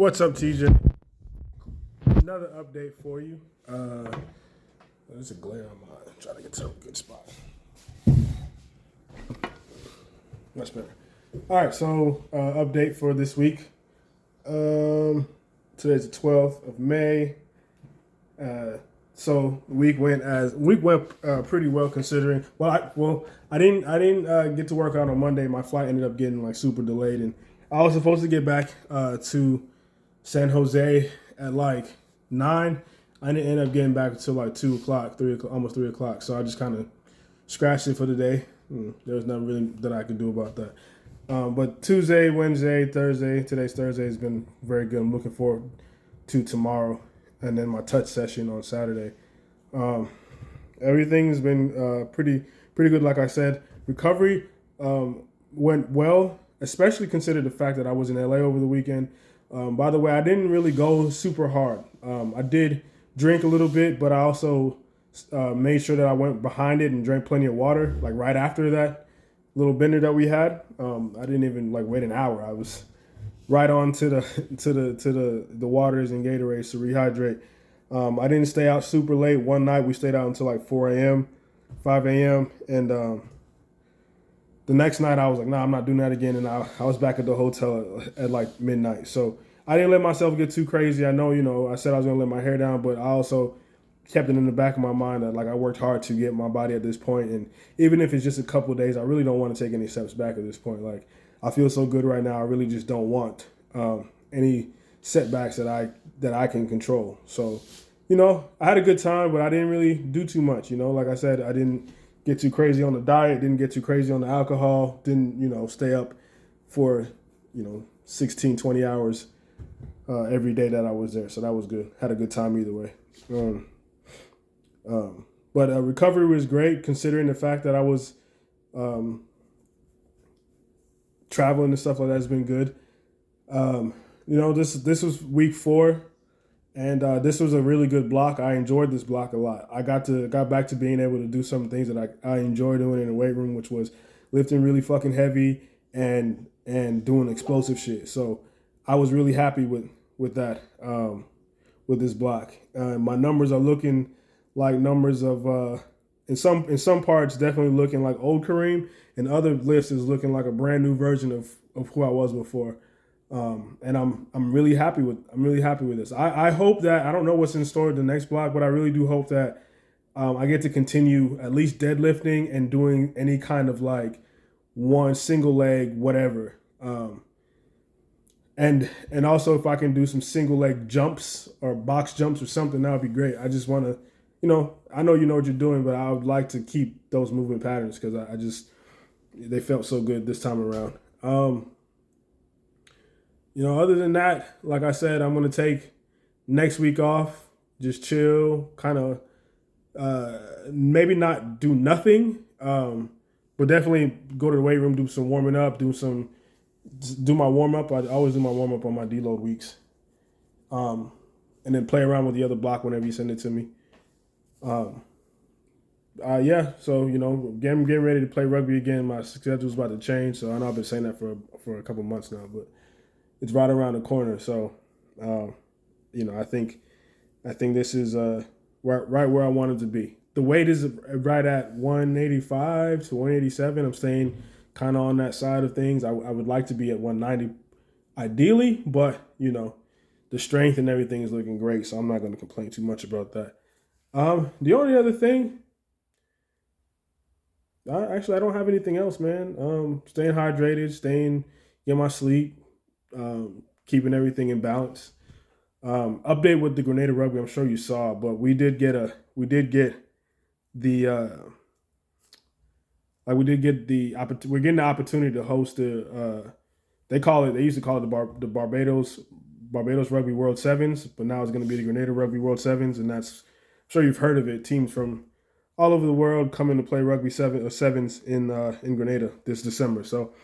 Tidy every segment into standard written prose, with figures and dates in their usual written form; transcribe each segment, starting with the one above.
What's up, TJ? Another update for you. There's a glare on mine. I'm trying to get to a good spot. Much better. All right, so update for this week. Today's the 12th of May. So week went pretty well considering. I didn't get to work out on Monday. My flight ended up getting like super delayed, and I was supposed to get back to San Jose at like 9. I didn't end up getting back until like 2 o'clock, 3 o'clock, almost 3 o'clock. So I just kind of scratched it for the day. There was nothing really that I could do about that. But Tuesday, Wednesday, Thursday, today's Thursday, has been very good. I'm looking forward to tomorrow and then my touch session on Saturday. Everything's been pretty good. Like I said, recovery went well, especially considered the fact that I was in LA over the weekend. By the way, I didn't really go super hard. I did drink a little bit, but I also made sure that I went behind it and drank plenty of water. Like right after that little bender that we had, I didn't even like wait an hour. I was right on to the waters and Gatorades to rehydrate. I didn't stay out super late. One night we stayed out until like 4 a.m., 5 a.m. And the next night I was like, nah, I'm not doing that again. And I was back at the hotel at like midnight. So I didn't let myself get too crazy. I know, I said I was going to let my hair down, but I also kept it in the back of my mind that like I worked hard to get my body at this point. And even if it's just a couple of days, I really don't want to take any steps back at this point. Like I feel so good right now. I really just don't want any setbacks that I can control. So, I had a good time, but I didn't really do too much. Like I said, I didn't get too crazy on the diet, didn't get too crazy on the alcohol, didn't, stay up for, 16, 20 hours every day that I was there. So that was good. Had a good time either way. But recovery was great considering the fact that I was traveling and stuff like that has been good. This was week 4. And this was a really good block. I enjoyed this block a lot. I got back to being able to do some things that I enjoy doing in the weight room, which was lifting really fucking heavy and doing explosive shit. So I was really happy with that, with this block. My numbers are looking like numbers of in some parts definitely looking like old Kareem, and other lifts is looking like a brand new version of who I was before. And I'm really happy with this. I hope that I don't know what's in store the next block, but I really do hope that I get to continue at least deadlifting and doing any kind of like one single leg whatever. And also if I can do some single leg jumps or box jumps or something, that would be great. I just want to, I know you know what you're doing, but I would like to keep those movement patterns because they felt so good this time around. Other than that, like I said, I'm going to take next week off, just chill, kind of maybe not do nothing, but definitely go to the weight room, do some warming up, do my warm-up. I always do my warm-up on my deload weeks, and then play around with the other block whenever you send it to me. So, getting ready to play rugby again. My schedule's about to change, so I know I've been saying that for a couple months now, but it's right around the corner. So, I think this is right where I wanted to be. The weight is right at 185 to 187. I'm staying kind of on that side of things. I would like to be at 190 ideally, but, the strength and everything is looking great, so I'm not going to complain too much about that. The only other thing, I don't have anything else, man. Staying hydrated, getting my sleep, keeping everything in balance. Update with the Grenada Rugby, I'm sure you saw, but we're getting the opportunity to host they used to call it the Barbados Rugby World Sevens, but now it's going to be the Grenada Rugby World Sevens, and I'm sure you've heard of it. Teams from all over the world coming to play rugby sevens in Grenada this December. So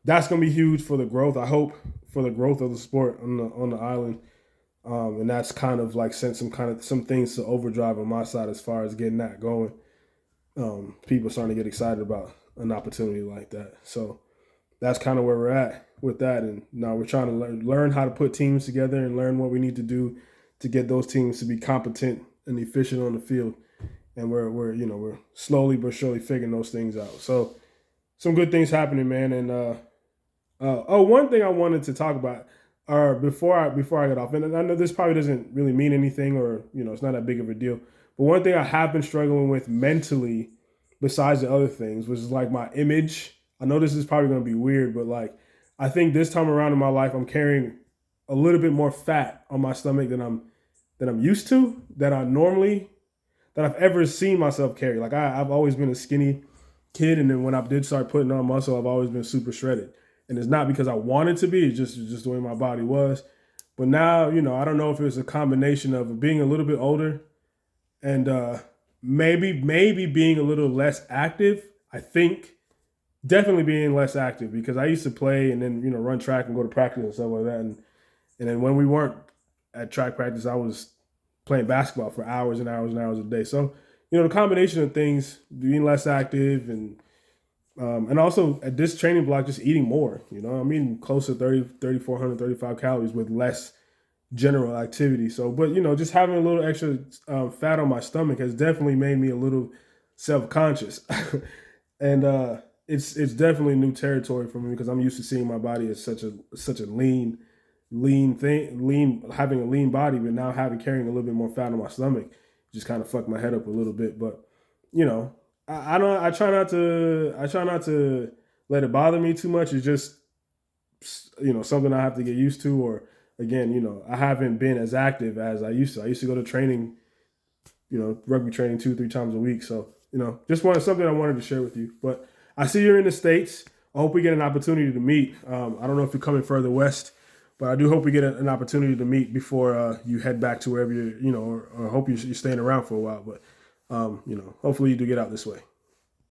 that's going to be huge for the growth. I hope for the growth of the sport on the island, and that's kind of like sent some things to overdrive on my side as far as getting that going. People starting to get excited about an opportunity like that. So that's kind of where we're at. with that. And now we're trying to learn how to put teams together and learn what we need to do to get those teams to be competent and efficient on the field. And we're slowly but surely figuring those things out. So some good things happening, man. And one thing I wanted to talk about, or before I get off, and I know this probably doesn't really mean anything, or it's not that big of a deal. But one thing I have been struggling with mentally, besides the other things, was like my image. I know this is probably going to be weird, but like I think this time around in my life, I'm carrying a little bit more fat on my stomach than I'm used to, that I've ever seen myself carry. Like I've always been a skinny kid, and then when I did start putting on muscle, I've always been super shredded. And it's not because I wanted to be; it's just the way my body was. But now, I don't know if it was a combination of being a little bit older and maybe being a little less active. I think definitely being less active, because I used to play and then run track and go to practice and stuff like that. And then when we weren't at track practice, I was playing basketball for hours and hours and hours a day. So the combination of things, being less active and also at this training block, just eating more. I'm eating close to 3,400, 35 calories with less general activity. So, but just having a little extra fat on my stomach has definitely made me a little self-conscious, and it's definitely new territory for me, because I'm used to seeing my body as such a lean thing, having a lean body, but now carrying a little bit more fat on my stomach just kind of fucked my head up a little bit. But I try not to let it bother me too much. It's just something I have to get used to, or again, I haven't been as active as I used to. I used to go to training, rugby training 2-3 times a week. So, just something I wanted to share with you. But I see you're in the States. I hope we get an opportunity to meet. I don't know if you're coming further west, but I do hope we get an opportunity to meet before you head back to wherever or hope you're staying around for a while. But, hopefully you do get out this way.